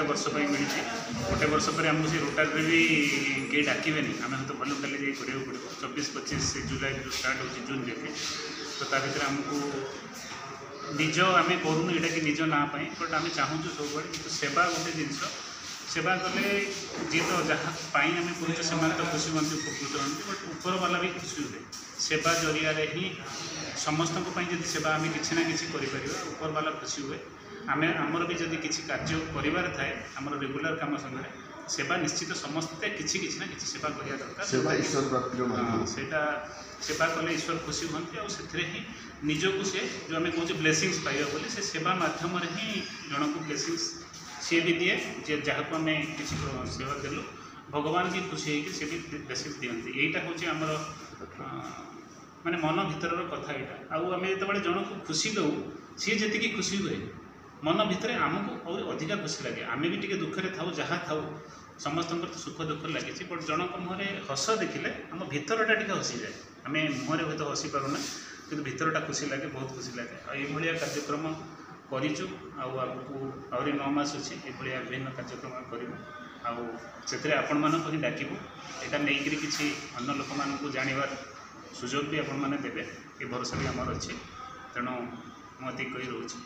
वर्ष मिली गोटे वर्ष पर आमको से रोटारी भी कई डाकबे आम तो भलुंटाली जाए पड़ो 24-25 जुलाई जो स्टार्ट हो जून जाके तो ता भर आमको निज आम करूँ यहाँ कि निज ना बट आम चाहूँ सब सेवा गोटे जिनस सेवा कले जी तो जहाँ आम करूँ से तो खुशी हमें उपकृत हमें बट ऊपर वाला भी खुशी हुए सेवा जरिया ही समस्त जब सेवा आम कि ना कि ऊपर वाला खुशी हुए आम आमर भी जब किसी कार्य करार थाए आम रेगुलर कम संगे सेवा निश्चित समस्ते किसी ना कि सेवा करा दरकार सेटा सेवा कले ईश्वर खुशी हमें और से ही निजक से जो आम कहे ब्लेसिंग्स पाइबा बोली से सेवा मध्यम ही जन को ब्लेसिंग्स सी भी दिए जे जहाँ को आम किसी सेवा देलु भगवान भी खुशी होगी सी भी ब्लेसिंग्स दिखती यहीटा हूँ आमर माने मन भीतर कथा यहाँ आउ आम जो जन को खुशी दऊ सी जी खुशी हुए मन भितर आमको और अधिका खुशी लगे आम भी टे दुखे था जहाँ था समस्त तो सुख दुख लगे बट जनक मुहर हस देखिले आम भितरटा टे हसी जाए आम मुहर हूँ हसी पारूना कि भीतरटा खुशी लगे बहुत खुशी लगे ये कार्यक्रम करूँ आगू आहरी 9 मास अच्छी ये विभिन्न कार्यक्रम करूँ से आपण मानक ही डाकबू यहाँ नहीं किसी अन्य लोक मानक जानवर सुजोग भी आपण मैंने देवे ये भरोसा भी आमर अच्छी तेणु मुझे कही रोचे।